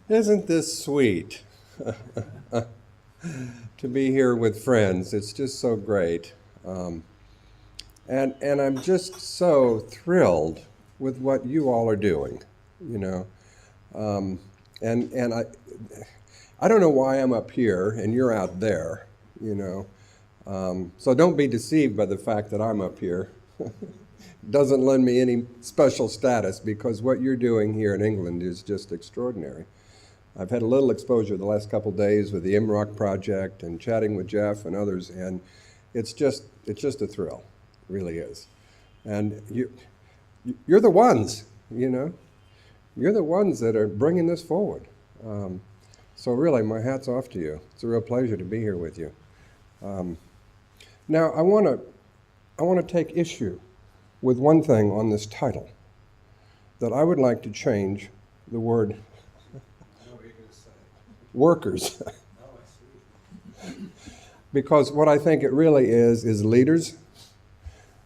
Isn't this sweet to be here with friends? It's just so great. And I'm just so thrilled with what you all are doing, you know. And I don't know why I'm up here and you're out there, you know. So don't be deceived by the fact that I'm up here. Doesn't lend me any special status because what you're doing here in England is just extraordinary. I've had a little exposure the last couple days with the ImROC project and chatting with Jeff and others, and it's just a thrill, it really is. And you're the ones, you know. You're the ones that are bringing this forward. So really, my hat's off to you. It's a real pleasure to be here with you. Now, I want to take issue with one thing on this title, that I would like to change the word workers. Because what I think it really is leaders.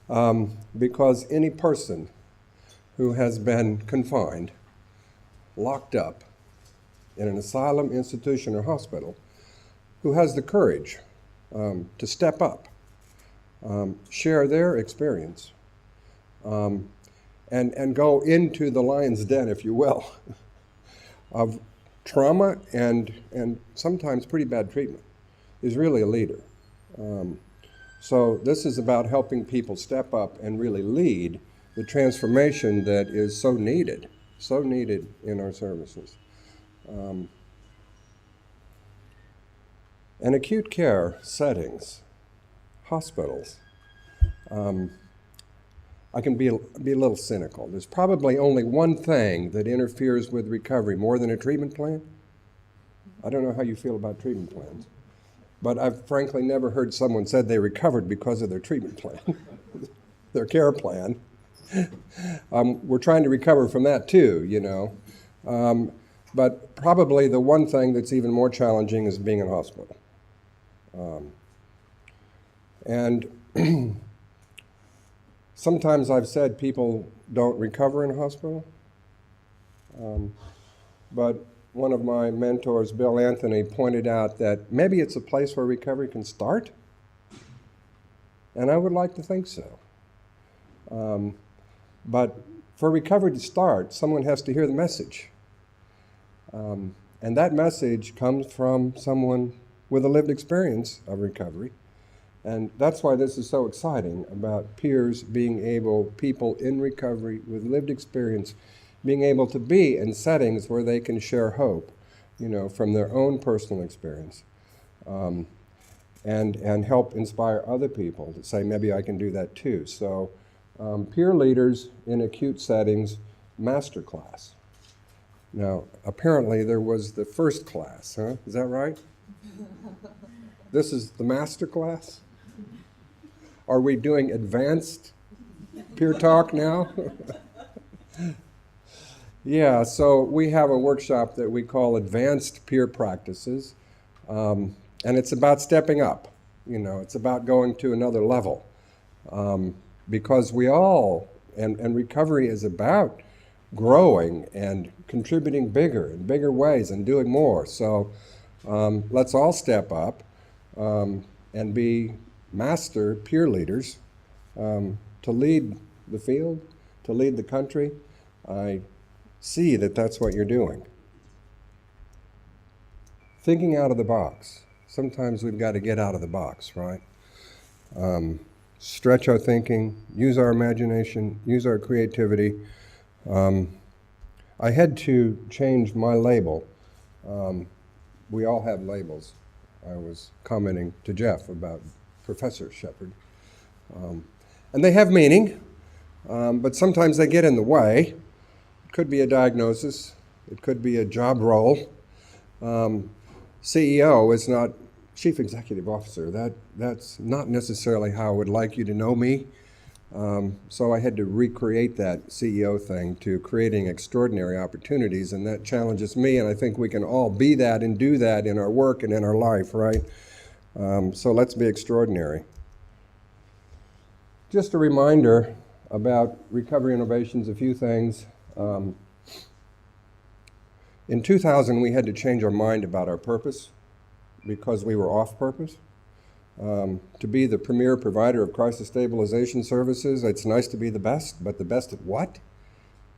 Because any person who has been confined, locked up in an asylum, institution, or hospital, who has the courage to step up, share their experience, and go into the lion's den, if you will, of trauma and sometimes pretty bad treatment, is really a leader. So this is about helping people step up and really lead the transformation that is so needed in our services. And acute care settings, hospitals, I can be a little cynical. There's probably only one thing that interferes with recovery more than a treatment plan. I don't know how you feel about treatment plans, but I've frankly never heard someone said they recovered because of their treatment plan, their care plan. We're trying to recover from that too, you know. But probably the one thing that's even more challenging is being in a hospital. And sometimes I've said people don't recover in a hospital. But one of my mentors, Bill Anthony, pointed out that maybe it's a place where recovery can start. And I would like to think so. But for recovery to start, someone has to hear the message. And that message comes from someone with a lived experience of recovery. And that's why this is so exciting about peers being able, people in recovery with lived experience, being able to be in settings where they can share hope, you know, from their own personal experience, and help inspire other people to say, maybe I can do that too. So peer leaders in acute settings, masterclass. Now, apparently there was the first class, huh? Is that right? This is the master class? Are we doing advanced peer talk now? Yeah, so we have a workshop that we call Advanced Peer Practices, and it's about stepping up. You know, it's about going to another level, because we all, and recovery is about growing and contributing bigger in bigger ways and doing more. So let's all step up and be master peer leaders to lead the field, to lead the country. I see that that's what you're doing. Thinking out of the box. Sometimes we've got to get out of the box, right? Stretch our thinking, use our imagination, use our creativity. I had to change my label. We all have labels. I was commenting to Jeff about Professor Shepard. And they have meaning, but sometimes they get in the way. It could be a diagnosis. It could be a job role. CEO is not Chief Executive Officer. That's not necessarily how I would like you to know me. So I had to recreate that CEO thing to creating extraordinary opportunities, and that challenges me, and I think we can all be that and do that in our work and in our life, right? So let's be extraordinary. Just a reminder about Recovery Innovations, a few things. In 2000, we had to change our mind about our purpose because we were off purpose. To be the premier provider of crisis stabilization services, it's nice to be the best, but the best at what?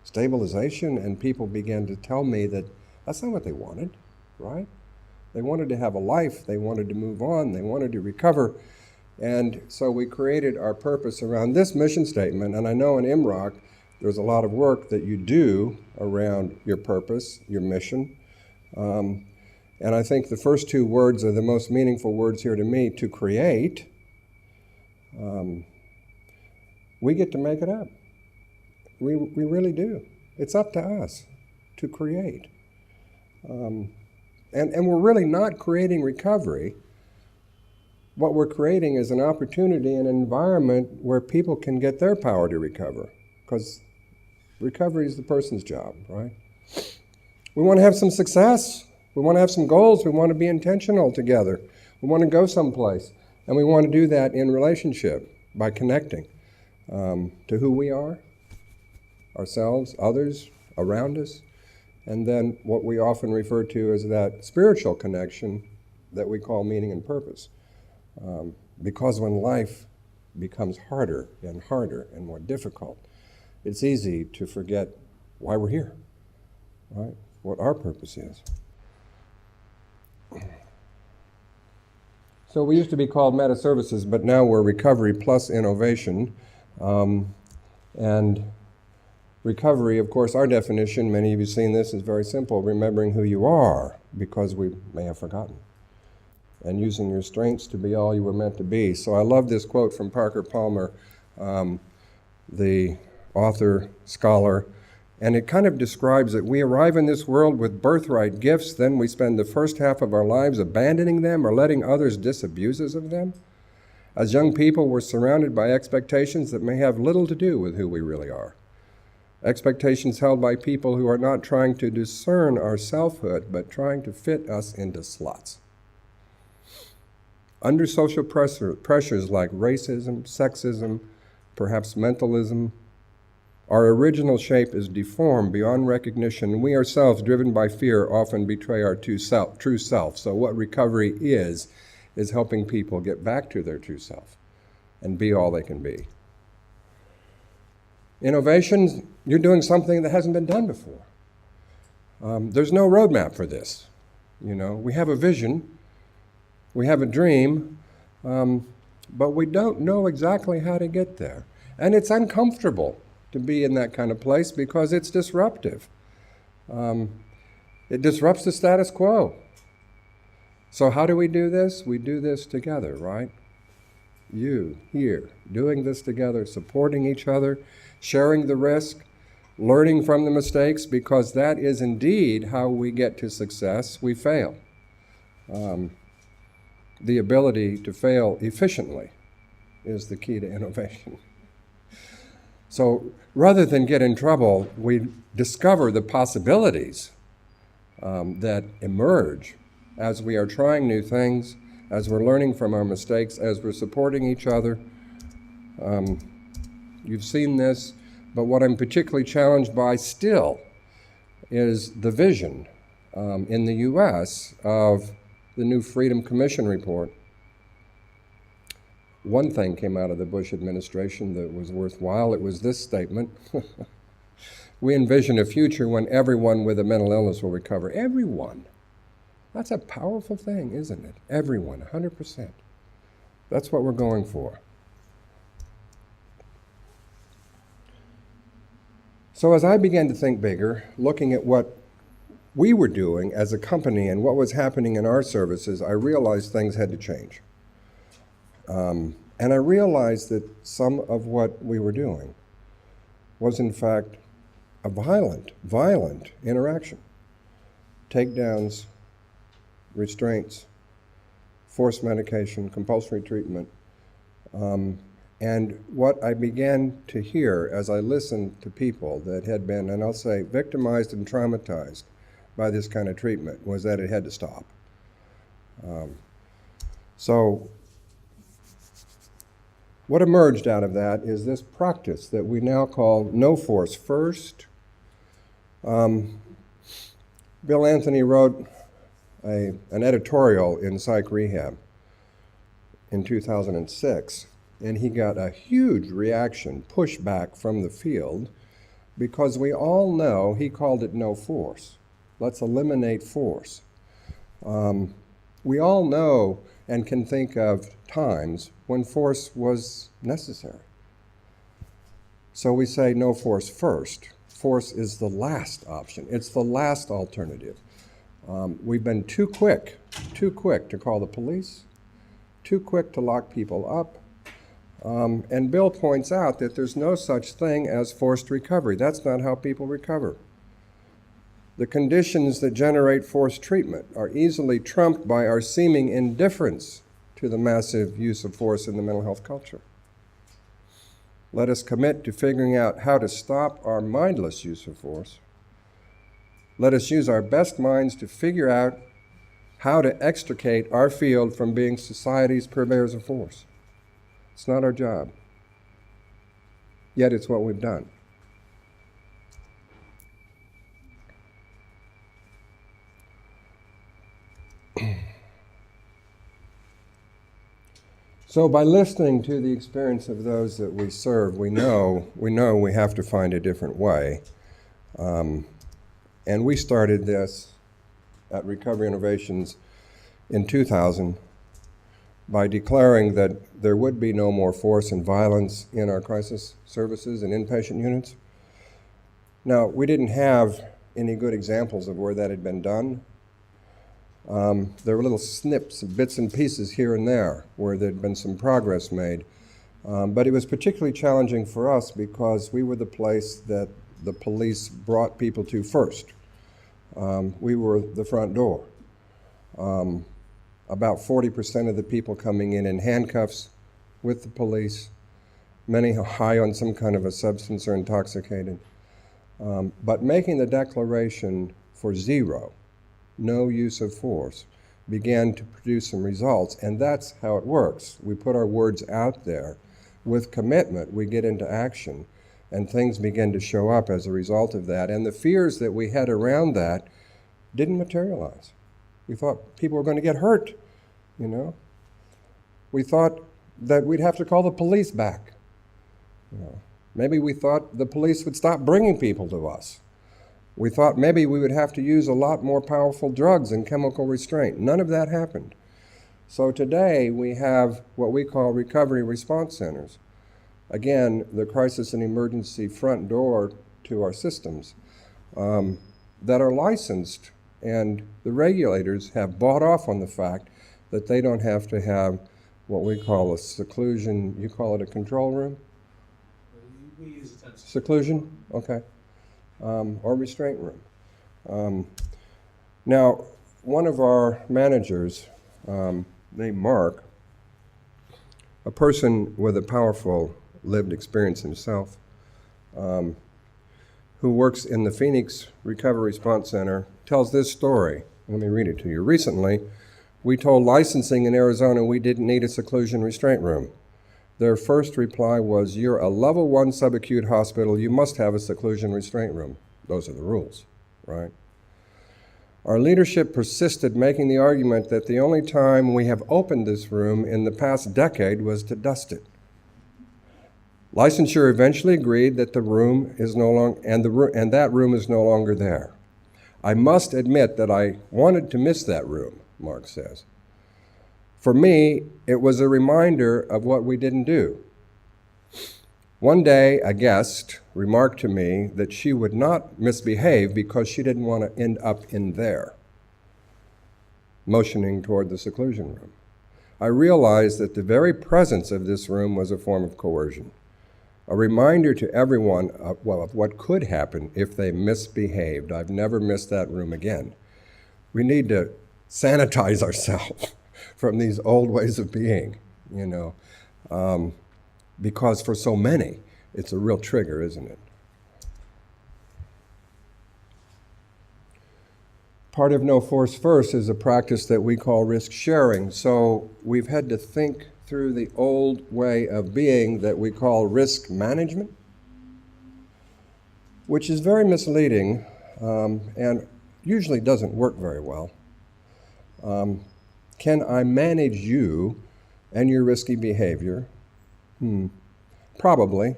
Stabilization. And people began to tell me that that's not what they wanted, right? They wanted to have a life, they wanted to move on, they wanted to recover. And so we created our purpose around this mission statement. And I know in ImROC, there's a lot of work that you do around your purpose, your mission. And I think the first two words are the most meaningful words here to me, to create. We get to make it up. We really do. It's up to us to create. And we're really not creating recovery. What we're creating is an opportunity, an environment where people can get their power to recover. Because recovery is the person's job, right? We want to have some success. We want to have some goals. We want to be intentional together. We want to go someplace. And we want to do that in relationship by connecting to who we are, ourselves, others around us, and then what we often refer to as that spiritual connection that we call meaning and purpose. Because when life becomes harder and more difficult, it's easy to forget why we're here, right? What our purpose is. So we used to be called Meta Services, but now we're Recovery Plus Innovation. And recovery, of course, our definition, many of you have seen this, is very simple: remembering who you are, because we may have forgotten, and using your strengths to be all you were meant to be. So I love this quote from Parker Palmer, the author, scholar, and it kind of describes that we arrive in this world with birthright gifts, then we spend the first half of our lives abandoning them or letting others disabuse us of them. As young people, we're surrounded by expectations that may have little to do with who we really are. Expectations held by people who are not trying to discern our selfhood, but trying to fit us into slots. Under social pressures like racism, sexism, perhaps mentalism, our original shape is deformed beyond recognition. We ourselves, driven by fear, often betray our true self. So what recovery is helping people get back to their true self and be all they can be. Innovation, you're doing something that hasn't been done before. There's no roadmap for this. You know, we have a vision, we have a dream, but we don't know exactly how to get there. And it's uncomfortable to be in that kind of place because it's disruptive. It disrupts the status quo. So how do we do this? We do this together, right? You, here, doing this together, supporting each other, sharing the risk, learning from the mistakes, because that is indeed how we get to success. We fail. The ability to fail efficiently is the key to innovation. So rather than get in trouble, we discover the possibilities that emerge as we are trying new things, as we're learning from our mistakes, as we're supporting each other. You've seen this, but what I'm particularly challenged by still is the vision in the U.S. of the new Freedom Commission report. One thing came out of the Bush administration that was worthwhile. It was this statement. We envision a future when everyone with a mental illness will recover. Everyone. That's a powerful thing, isn't it? Everyone, 100%. That's what we're going for. So as I began to think bigger, looking at what we were doing as a company and what was happening in our services, I realized things had to change. And I realized that some of what we were doing was in fact a violent interaction. Takedowns, restraints, forced medication, compulsory treatment. And what I began to hear as I listened to people that had been, and I'll say, victimized and traumatized by this kind of treatment was that it had to stop. So what emerged out of that is this practice that we now call no force first. Bill Anthony wrote an editorial in Psych Rehab in 2006, and he got a huge reaction, pushback from the field, because we all know, he called it no force. Let's eliminate force. We all know and can think of times when force was necessary. So we say no force first. Force is the last option. It's the last alternative. We've been too quick to call the police, too quick to lock people up. And Bill points out that there's no such thing as forced recovery. That's not how people recover. The conditions that generate forced treatment are easily trumped by our seeming indifference to the massive use of force in the mental health culture. Let us commit to figuring out how to stop our mindless use of force. Let us use our best minds to figure out how to extricate our field from being society's purveyors of force. It's not our job, yet it's what we've done. So by listening to the experience of those that we serve, we know we have to find a different way. And we started this at Recovery Innovations in 2000 by declaring that there would be no more force and violence in our crisis services and inpatient units. Now, we didn't have any good examples of where that had been done. There were little snips, bits and pieces here and there where there'd been some progress made. But it was particularly challenging for us because we were the place that the police brought people to first. We were the front door. About 40% of the people coming in handcuffs with the police, many high on some kind of a substance or intoxicated. But making the declaration for zero, no use of force, began to produce some results, and that's how it works. We put our words out there. With commitment, we get into action, and things begin to show up as a result of that. And the fears that we had around that didn't materialize. We thought people were going to get hurt, you know. We thought that we'd have to call the police back. You know. Maybe we thought the police would stop bringing people to us. We thought maybe we would have to use a lot more powerful drugs and chemical restraint. None of that happened. So today we have what we call recovery response centers. Again, the crisis and emergency front door to our systems that are licensed, and the regulators have bought off on the fact that they don't have to have what we call a seclusion. You call it a control room? We use a seclusion? Okay. Or restraint room. Now, one of our managers, named Mark, a person with a powerful lived experience himself, who works in the Phoenix Recovery Response Center, tells this story. Let me read it to you. Recently, we told licensing in Arizona we didn't need a seclusion restraint room. Their first reply was, "You're a level 1 subacute hospital, you must have a seclusion restraint room." Those are the rules, right? Our leadership persisted, making the argument that the only time we have opened this room in the past decade was to dust it. Licensure eventually agreed that the room is no longer, and that room is no longer there. I must admit that I wanted to miss that room, Mark says. For me, it was a reminder of what we didn't do. One day, a guest remarked to me that she would not misbehave because she didn't want to end up in there, motioning toward the seclusion room. I realized that the very presence of this room was a form of coercion, a reminder to everyone of what could happen if they misbehaved. I've never missed that room again. We need to sanitize ourselves from these old ways of being, you know, because for so many, it's a real trigger, isn't it? Part of No Force First is a practice that we call risk sharing. So we've had to think through the old way of being that we call risk management, which is very misleading. And usually doesn't work very well. Can I manage you and your risky behavior? Probably.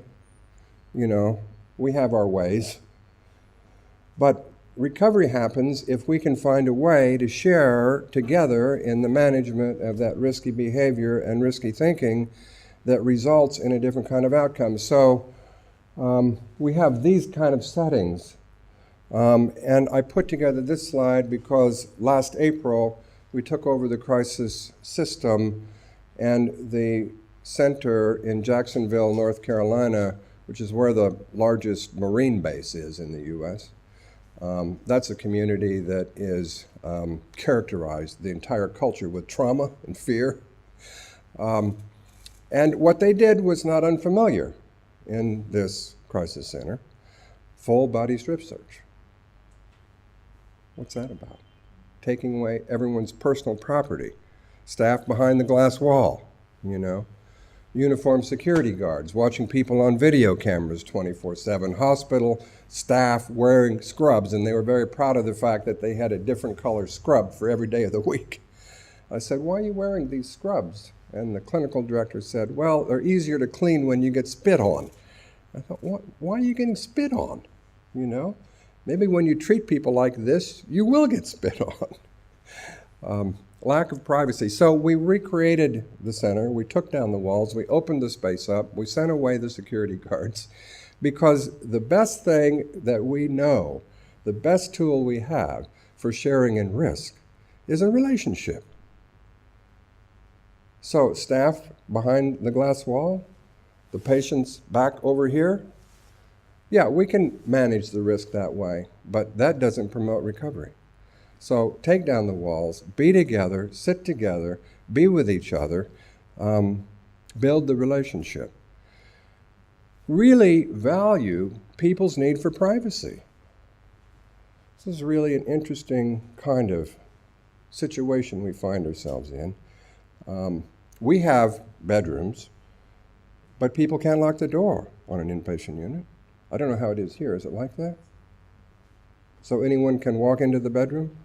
You know, we have our ways. But recovery happens if we can find a way to share together in the management of that risky behavior and risky thinking that results in a different kind of outcome. So we have these kind of settings. And I put together this slide because last April we took over the crisis system, and the center in Jacksonville, North Carolina, which is where the largest Marine base is in the U.S., that's a community that is characterized, the entire culture, with trauma and fear. And what they did was not unfamiliar in this crisis center: full body strip search. What's that about? Taking away everyone's personal property, staff behind the glass wall, you know, uniformed security guards watching people on video cameras 24/7, hospital staff wearing scrubs, and they were very proud of the fact that they had a different color scrub for every day of the week. I said, "Why are you wearing these scrubs?" And the clinical director said, "Well, they're easier to clean when you get spit on." I thought, why are you getting spit on? You know, maybe when you treat people like this, you will get spit on. Lack of privacy. So we recreated the center. We took down the walls. We opened the space up. We sent away the security guards, because the best thing that we know, the best tool we have for sharing in risk, is a relationship. So staff behind the glass wall, the patients back over here, yeah, we can manage the risk that way, but that doesn't promote recovery. So take down the walls, be together, sit together, be with each other, build the relationship. Really value people's need for privacy. This is really an interesting kind of situation we find ourselves in. We have bedrooms, but people can't lock the door on an inpatient unit. I don't know how it is here. Is it like that? So anyone can walk into the bedroom?